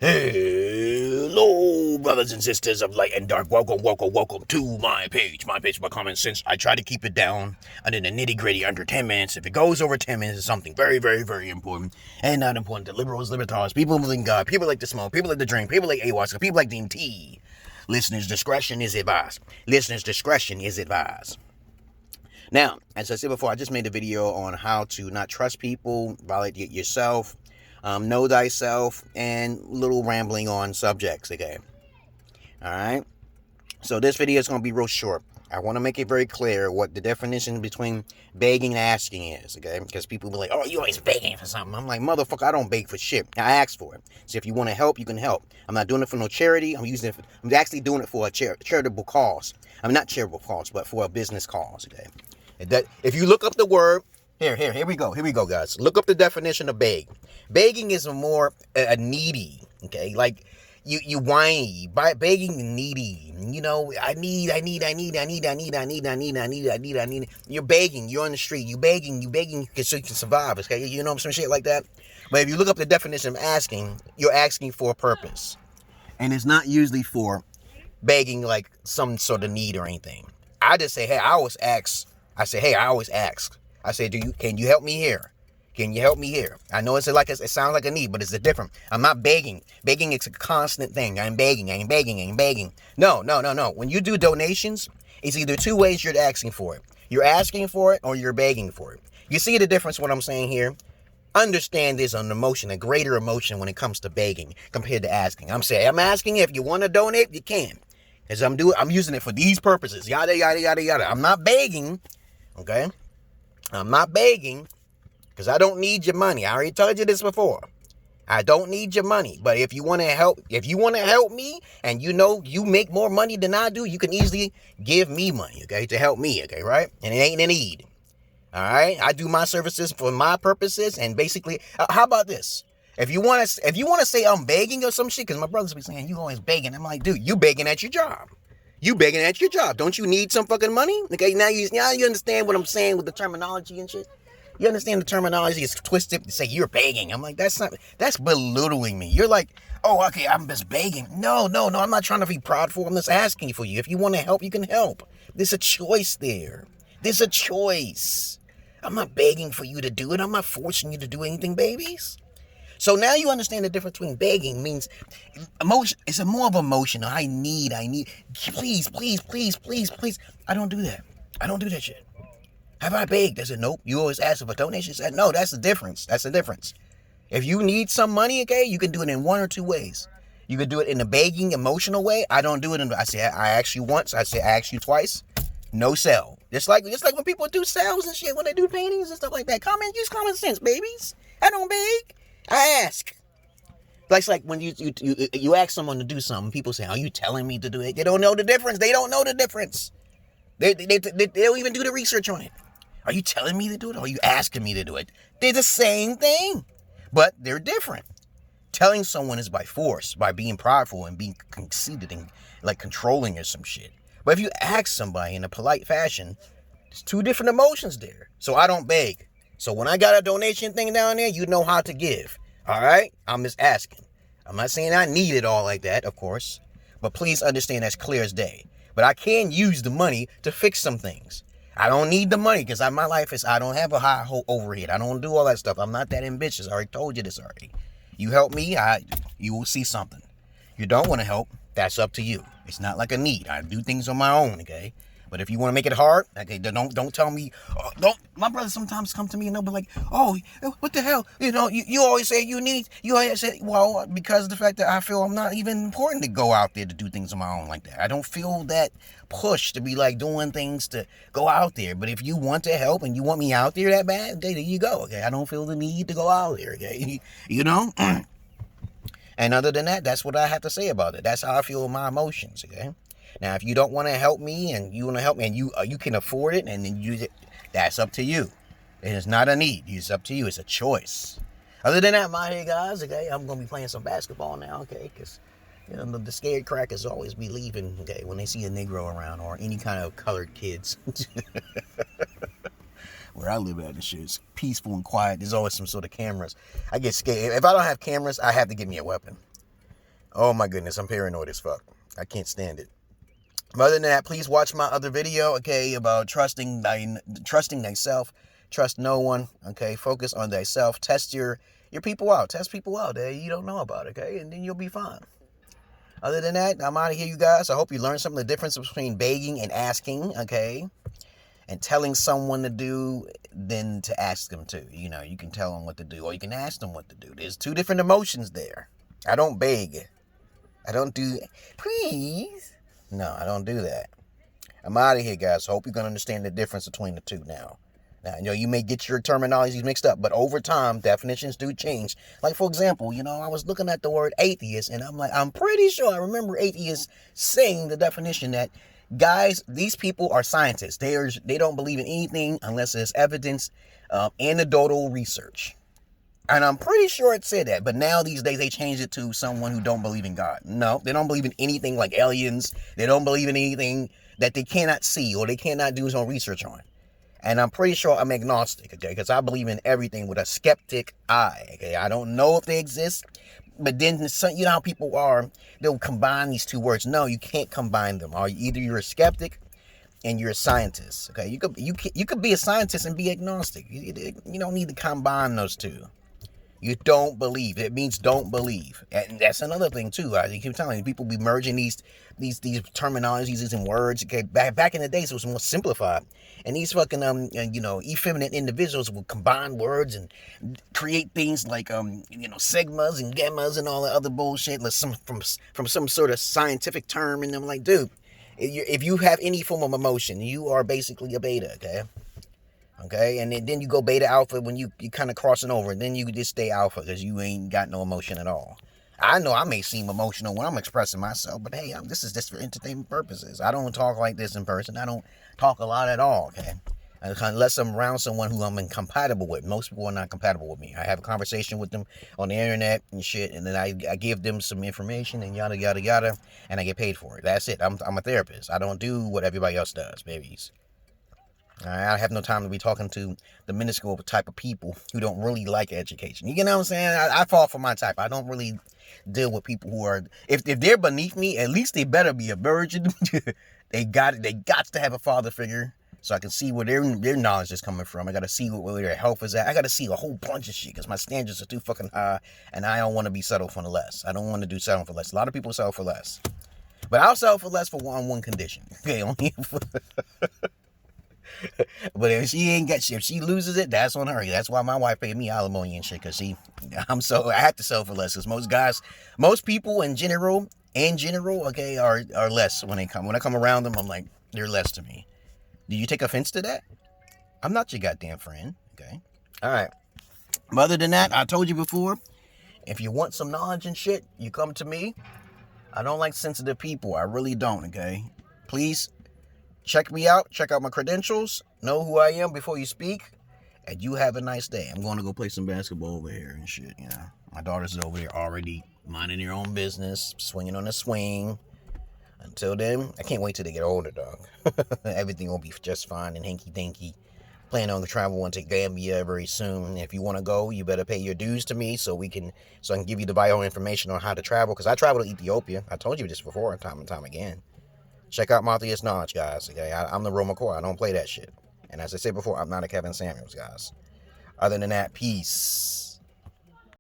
Hello, brothers and sisters of light and dark. Welcome to my page. My common sense. I try to keep it down under the nitty gritty under 10 minutes. If it goes over 10 minutes, it's something very, very, very important. And not important to liberals, libertarians, people who believe in God, people like to smoke, people like to drink, people like ayahuasca, people like DMT. Listeners' discretion is advised. Now, as I said before, I just made a video on how to not trust people, validate yourself, know thyself, and little rambling on subjects, okay? Alright? So this video is going to be real short. I want to make it very clear what the definition between begging and asking is, okay? Because people be like, oh, you always begging for something. I'm like, motherfucker, I don't beg for shit. I ask for it. So if you want to help, you can help. I'm not doing it for no charity. I'm actually doing it for a charitable cause. I'm not charitable cause, but for a business cause, okay? If you look up the word, here we go, guys. Look up the definition of beg. Begging is a needy, okay? Like, you whiny. Begging needy. You know, I need. You're begging. You're on the street. You begging so you can survive, okay? You know, some shit like that. But if you look up the definition of asking, you're asking for a purpose. And it's not usually for begging like some sort of need or anything. I just say, hey, I always ask. I say, can you help me here? Can you help me here? I know it sounds like a need, but it's different. I'm not begging. Begging is a constant thing. I'm begging. No. When you do donations, it's either two ways you're asking for it. You're asking for it or you're begging for it. You see the difference what I'm saying here? Understand there's an emotion, a greater emotion when it comes to begging compared to asking. I'm asking if you want to donate, you can. As I'm using it for these purposes. Yada, yada, yada, yada. I'm not begging. Okay? I'm not begging because I don't need your money. I already told you this before. I don't need your money. But if you want to help me and you know you make more money than I do, you can easily give me money, okay, to help me, okay, right? And it ain't a need. All right? I do my services for my purposes and basically, how about this? If you want to say I'm begging or some shit, because my brothers be saying you always begging. I'm like, dude, you begging at your job. You begging at your job. Don't you need some fucking money? Okay, now you understand what I'm saying with the terminology and shit. You understand the terminology is twisted to say you're begging. I'm like, that's belittling me. You're like, oh, okay, I'm just begging. No, I'm not trying to be prideful. I'm just asking for you. If you want to help, you can help. There's a choice there. There's a choice. I'm not begging for you to do it. I'm not forcing you to do anything, babies. So now you understand the difference between begging means emotion. It's more of emotion. I need. Please. I don't do that. I don't do that shit. Have I begged? I said, nope. You always ask for donations. I said, no, that's the difference. If you need some money, okay, you can do it in one or two ways. You can do it in the begging, emotional way. I don't do it I say, I asked you once. I say, I asked you twice. No sell. Just like when people do sales and shit, when they do paintings and stuff like that. Use common sense, babies. I don't beg. I ask. It's like when you ask someone to do something, people say, are you telling me to do it? They don't know the difference. They don't even do the research on it. Are you telling me to do it or are you asking me to do it? They're the same thing, but they're different. Telling someone is by force, by being prideful and being conceited and like controlling or some shit. But if you ask somebody in a polite fashion, there's two different emotions there. So I don't beg. So when I got a donation thing down there, you know how to give. All right? I'm just asking. I'm not saying I need it all like that, of course. But please understand that's clear as day. But I can use the money to fix some things. I don't need the money because my life is, I don't have a high overhead. I don't do all that stuff. I'm not that ambitious. I already told you this already. You help me, you will see something. You don't want to help, that's up to you. It's not like a need. I do things on my own, okay? But if you want to make it hard, okay, don't tell me. My brothers sometimes come to me and they'll be like, "Oh, what the hell? You know, you always say you need." You always say, "Well, because of the fact that I feel I'm not even important to go out there to do things on my own like that. I don't feel that push to be like doing things to go out there. But if you want to help and you want me out there that bad, okay, there you go. Okay, I don't feel the need to go out there. Okay, you know." And other than that, that's what I have to say about it. That's how I feel with my emotions. Okay. Now, if you don't want to help me and you want to help me and you can afford it and then use it, that's up to you. It is not a need. It's up to you. It's a choice. Other than that, my hey guys, okay, I'm going to be playing some basketball now, okay, because you know, the scared crackers always be leaving, okay, when they see a Negro around or any kind of colored kids. Where I live at, this shit is peaceful and quiet. There's always some sort of cameras. I get scared. If I don't have cameras, I have to get me a weapon. Oh my goodness, I'm paranoid as fuck. I can't stand it. But other than that, please watch my other video, okay, about trusting thyself. Trust no one, okay? Focus on thyself. Test your people out. Test people out that you don't know about, okay? And then you'll be fine. Other than that, I'm out of here, you guys. I hope you learned something, the difference between begging and asking, okay? And telling someone to do than to ask them to. You know, you can tell them what to do or you can ask them what to do. There's two different emotions there. I don't beg. I don't do, please. No, I don't do that. I'm out of here, guys. Hope you're going to understand the difference between the two now. Now, you know, you may get your terminologies mixed up, but over time, definitions do change. Like, for example, you know, I was looking at the word atheist, and I'm like, I'm pretty sure I remember atheists saying the definition that, guys, these people are scientists. They don't believe in anything unless there's evidence, anecdotal research. And I'm pretty sure it said that, but now these days they changed it to someone who don't believe in God. No, they don't believe in anything like aliens. They don't believe in anything that they cannot see or they cannot do some research on. And I'm pretty sure I'm agnostic, okay, because I believe in everything with a skeptic eye, okay. I don't know if they exist, but then you know how people are, they'll combine these two words. No, you can't combine them. Or either you're a skeptic and you're a scientist, okay. You could be a scientist and be agnostic. You don't need to combine those two. You don't believe. It means don't believe. And that's another thing too. I keep telling you, people be merging these terminologies and words. Okay, back in the days it was more simplified. And these fucking effeminate individuals will combine words and create things like sigmas and gammas and all the other bullshit like from some sort of scientific term. And I'm like, dude, if you have any form of emotion, you are basically a beta, okay? Okay, and then you go beta alpha when you kind of crossing over, and then you just stay alpha because you ain't got no emotion at all. I know I may seem emotional when I'm expressing myself, but hey, this is just for entertainment purposes. I don't talk like this in person. I don't talk a lot at all, okay? Unless I'm around someone who I'm incompatible with. Most people are not compatible with me. I have a conversation with them on the internet and shit, and then I give them some information and yada, yada, yada, and I get paid for it. That's it. I'm a therapist. I don't do what everybody else does, babies. I have no time to be talking to the minuscule type of people who don't really like education. You know what I'm saying? I fall for my type. I don't really deal with people who are, if they're beneath me, at least they better be a virgin. They got to have a father figure so I can see where their knowledge is coming from. I got to see where their health is at. I got to see a whole bunch of shit because my standards are too fucking high and I don't want to be settled for less. I don't want to do settle for less. A lot of people settle for less. But I'll settle for less for one condition. Okay, only but if she loses it, that's on her. That's why my wife paid me alimony and shit, because I have to sell for less. Because most people in general, okay, are less when I come around them. I'm like, they're less to me. Do you take offense to that? I'm not your goddamn friend, okay? All right. But other than that, I told you before, if you want some knowledge and shit, you come to me. I don't like sensitive people. I really don't, okay? Please check me out. Check out my credentials. Know who I am before you speak. And you have a nice day. I'm going to go play some basketball over here and shit, you know. My daughter's over there already minding their own business, swinging on the swing. Until then, I can't wait till they get older, dog. Everything will be just fine and hanky-dinky. Plan on to travel into Gambia very soon. If you want to go, you better pay your dues to me so I can give you the bio information on how to travel. Because I travel to Ethiopia. I told you this before, time and time again. Check out Matthias Knowledge, guys. Okay, I'm the Roma Core. I don't play that shit. And as I said before, I'm not a Kevin Samuels, guys. Other than that, peace.